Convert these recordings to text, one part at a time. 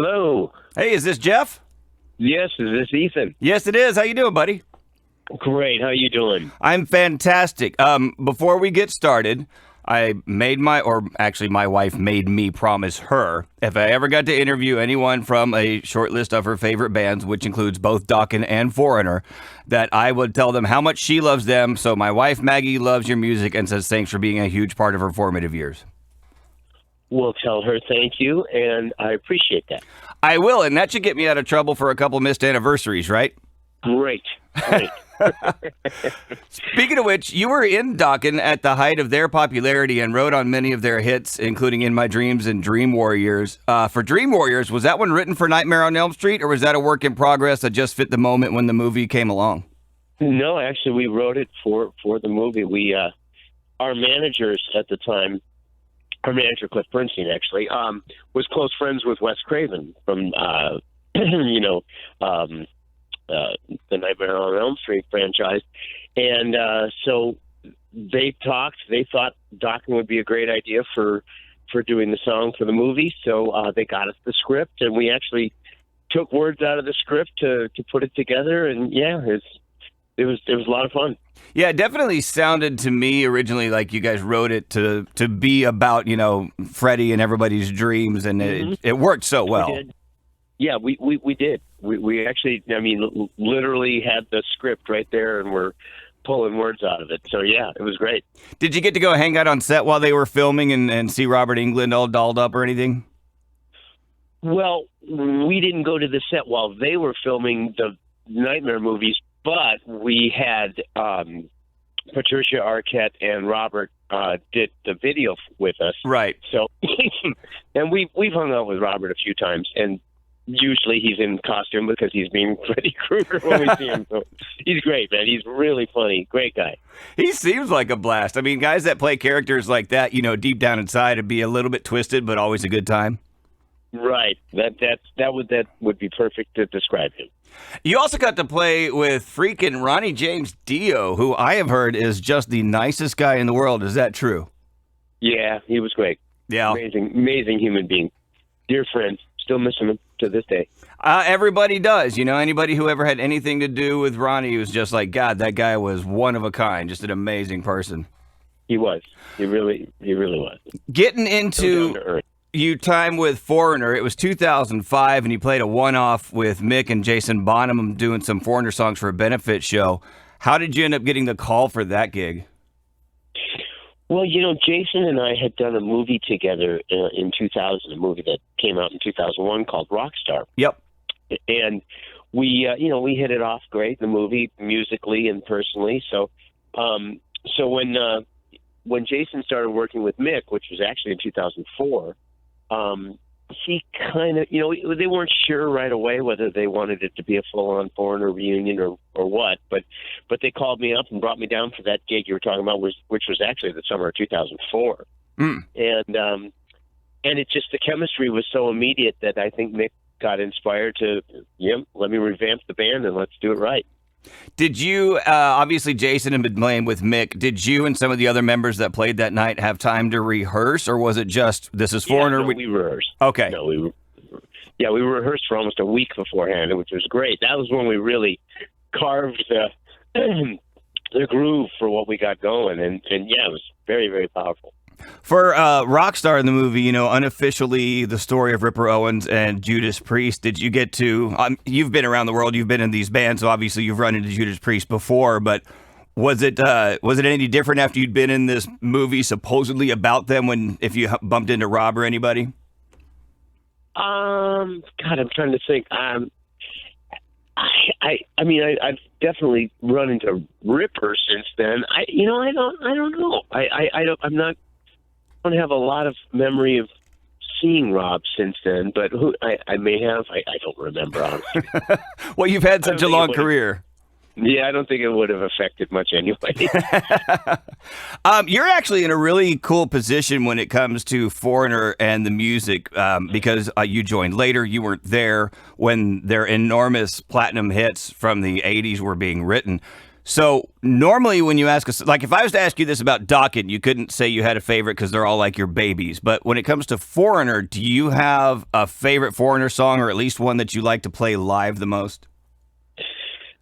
Hello. Hey, is this Jeff? Yes, is this Ethan? Yes, it is. How you doing, buddy? Great. How you doing? I'm fantastic. Before we get started, my wife made me promise her if I ever got to interview anyone from a short list of her favorite bands, which includes both Dokken and Foreigner, that I would tell them how much she loves them. So my wife, Maggie, loves your music and says thanks for being a huge part of her formative years. We'll tell her thank you, and I appreciate that. I will, and that should get me out of trouble for a couple missed anniversaries, right? Great. Speaking of which, you were in Dokken at the height of their popularity and wrote on many of their hits, including In My Dreams and Dream Warriors. For Dream Warriors, was that one written for Nightmare on Elm Street, or was that a work in progress that just fit the moment when the movie came along? No, actually, we wrote it for the movie. We our managers at the time, our manager Cliff Bernstein actually, was close friends with Wes Craven from the Nightmare on Elm Street franchise, and so they talked. They thought Dokken would be a great idea for doing the song for the movie. So they got us the script, and we actually took words out of the script to put it together. And yeah, it was a lot of fun. Yeah, it definitely sounded to me originally like you guys wrote it to be about, Freddy and everybody's dreams, and it worked so well. We did. Yeah, we did. We actually, literally had the script right there, and we're pulling words out of it. So yeah, it was great. Did you get to go hang out on set while they were filming and see Robert Englund all dolled up or anything? Well, we didn't go to the set while they were filming the Nightmare movies, but we had Patricia Arquette and Robert did the video with us. Right. So, and we've hung out with Robert a few times, and usually he's in costume because he's being Freddy Krueger when we see him. So he's great, man. He's really funny. Great guy. He seems like a blast. I mean, guys that play characters like that, deep down inside, it'd be a little bit twisted, but always a good time. Right. That would be perfect to describe him. You also got to play with freaking Ronnie James Dio, who I have heard is just the nicest guy in the world. Is that true? Yeah, he was great. Yeah. Amazing human being. Dear friend. Still missing him to this day. Everybody does. Anybody who ever had anything to do with Ronnie was just like, God, that guy was one of a kind, just an amazing person. He was. He really was. Getting into you time with Foreigner, it was 2005, and you played a one-off with Mick and Jason Bonham doing some Foreigner songs for a benefit show. How did you end up getting the call for that gig? Well, Jason and I had done a movie together in 2000, a movie that came out in 2001 called Rockstar. Yep. And we hit it off great, the movie, musically and personally. So when Jason started working with Mick, which was actually in 2004, he kind of, they weren't sure right away whether they wanted it to be a full-on Foreigner reunion or what, but they called me up and brought me down for that gig you were talking about, which was actually the summer of 2004. And it just, the chemistry was so immediate that I think Mick got inspired to, let me revamp the band and let's do it right. Did you, obviously Jason had been playing with Mick, did you and some of the other members that played that night have time to rehearse, or was it just, this is Foreigner? Yeah, no, we rehearsed. Okay. No, we rehearsed for almost a week beforehand, which was great. That was when we really carved the groove for what we got going, and yeah, it was very, very powerful. For Rockstar in the movie, unofficially the story of Ripper Owens and Judas Priest, did you get to, you've been around the world, you've been in these bands, so obviously you've run into Judas Priest before, but was it any different after you'd been in this movie supposedly about them if you bumped into Rob or anybody? God, I'm trying to think. I've definitely run into Ripper since then. I don't know. I don't have a lot of memory of seeing Rob since then, but I may have. I don't remember, honestly. Well, you've had such a long career. Yeah, I don't think it would have affected much anyway. You're actually in a really cool position when it comes to Foreigner and the music because you joined later. You weren't there when their enormous platinum hits from the 80s were being written. So normally when you ask us, like if I was to ask you this about Dokken, you couldn't say you had a favorite because they're all like your babies. But when it comes to Foreigner, do you have a favorite Foreigner song, or at least one that you like to play live the most?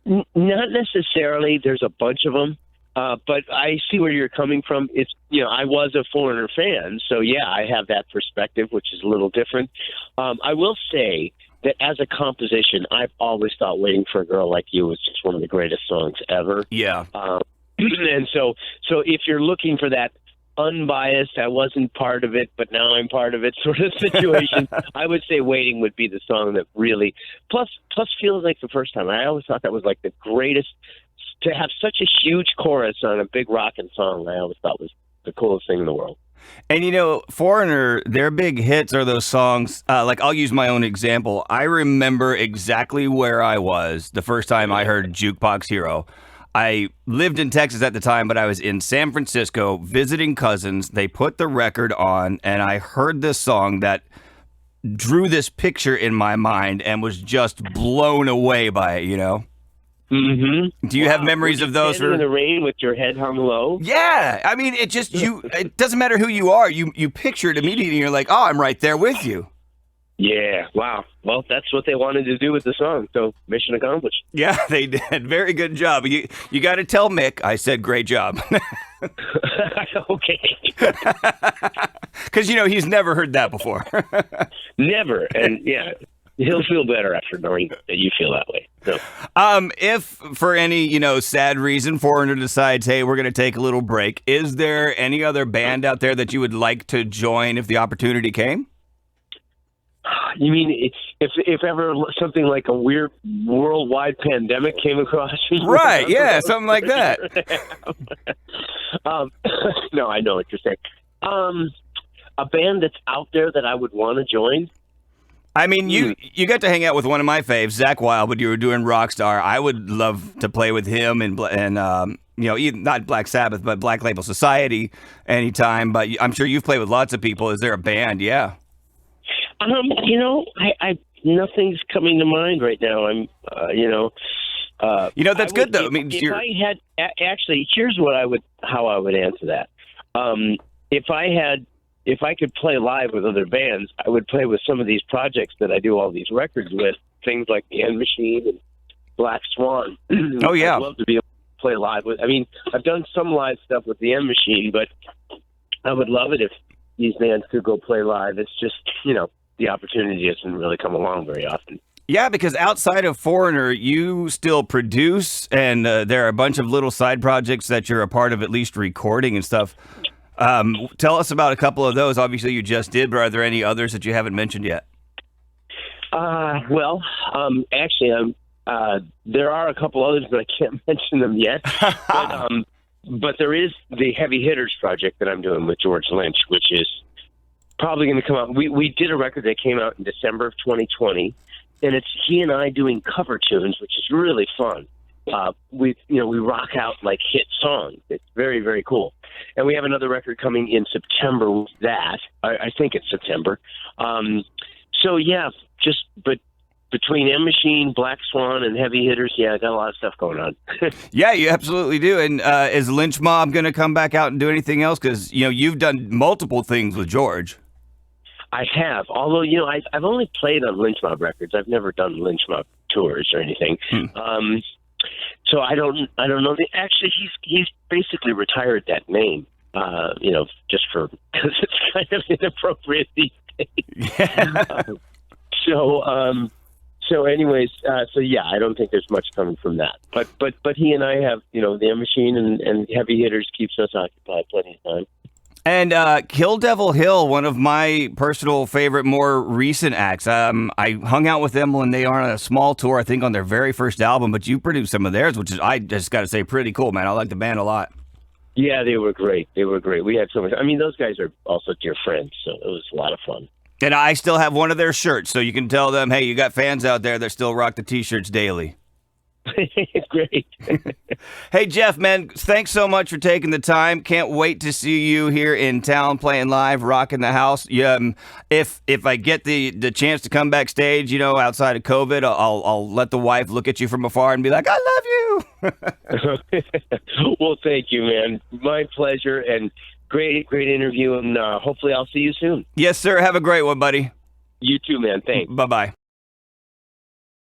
Not necessarily. There's a bunch of them. But I see where you're coming from. It's, I was a Foreigner fan, so yeah, I have that perspective, which is a little different. I will say that as a composition, I've always thought "Waiting for a Girl Like You" was just one of the greatest songs ever. Yeah. And so if you're looking for that unbiased, I wasn't part of it, but now I'm part of it sort of situation, I would say "Waiting" would be the song that really, plus feels like the first time. I always thought that was like the greatest. To have such a huge chorus on a big rockin' song, I always thought was the coolest thing in the world. And Foreigner, their big hits are those songs, like I'll use my own example. I remember exactly where I was the first time I heard Jukebox Hero. I lived in Texas at the time, but I was in San Francisco visiting cousins. They put the record on, and I heard this song that drew this picture in my mind and was just blown away by it. Mm-hmm. Do you have memories of those? Standing in the rain with your head hung low? Yeah. I mean, it doesn't matter who you are. You picture it immediately, and you're like, oh, I'm right there with you. Yeah. Wow. Well, that's what they wanted to do with the song, so mission accomplished. Yeah, they did. Very good job. You got to tell Mick I said great job. Okay. Because, he's never heard that before. Never. And, yeah. He'll feel better after knowing that you feel that way. So. If for any, sad reason Foreigner decides, hey, we're going to take a little break, is there any other band out there that you would like to join if the opportunity came? You mean if ever something like a weird worldwide pandemic came across? Right, yeah, something like that. No, I know what you're saying. A band that's out there that I would want to join? I mean, you got to hang out with one of my faves, Zach Wilde, when you were doing Rockstar. I would love to play with him and not Black Sabbath, but Black Label Society anytime. But I'm sure you've played with lots of people. Is there a band? Yeah. I nothing's coming to mind right now. That's good though. I mean, if I had actually, here's how I would answer that. If I could play live with other bands, I would play with some of these projects that I do all these records with, things like the End Machine and Black Swan. Oh, yeah. I'd love to be able to play live with. I mean, I've done some live stuff with the End Machine, but I would love it if these bands could go play live. It's just, the opportunity doesn't really come along very often. Yeah, because outside of Foreigner, you still produce, and there are a bunch of little side projects that you're a part of, at least recording and stuff. Tell us about a couple of those. Obviously, you just did, but are there any others that you haven't mentioned yet? Actually, there are a couple others, but I can't mention them yet. But there is the Heavy Hitters project that I'm doing with George Lynch, which is probably going to come out. We did a record that came out in December of 2020, and it's he and I doing cover tunes, which is really fun. We rock out like hit songs. It's very, very cool. And we have another record coming in September with that. I think it's September. So yeah, but between M Machine, Black Swan, and Heavy Hitters, yeah, I got a lot of stuff going on. Yeah, you absolutely do. And is Lynch Mob going to come back out and do anything else? Because you've done multiple things with George. I have, although I've only played on Lynch Mob records. I've never done Lynch Mob tours or anything. So I don't know. Actually, he's basically retired that name, just because it's kind of inappropriate these days. Yeah. So anyways, yeah, I don't think there's much coming from that. But he and I have, the M Machine and Heavy Hitters keeps us occupied plenty of time. And Kill Devil Hill, one of my personal favorite, more recent acts. I hung out with them when they were on a small tour, I think on their very first album, but you produced some of theirs, which is, I just got to say, pretty cool, man. I like the band a lot. Yeah, they were great. We had so much. I mean, those guys are also dear friends, so it was a lot of fun. And I still have one of their shirts, so you can tell them, hey, you got fans out there that still rock the T-shirts daily. Great. Hey, Jeff, man, thanks so much for taking the time. Can't wait to see you here in town playing live, rocking the house. If I get the chance to come backstage, outside of COVID, I'll let the wife look at you from afar and be like, I love you. Well, thank you, man. My pleasure, and great interview, and hopefully I'll see you soon. Yes, sir. Have a great one, buddy. You too, man. Thanks. Bye-bye.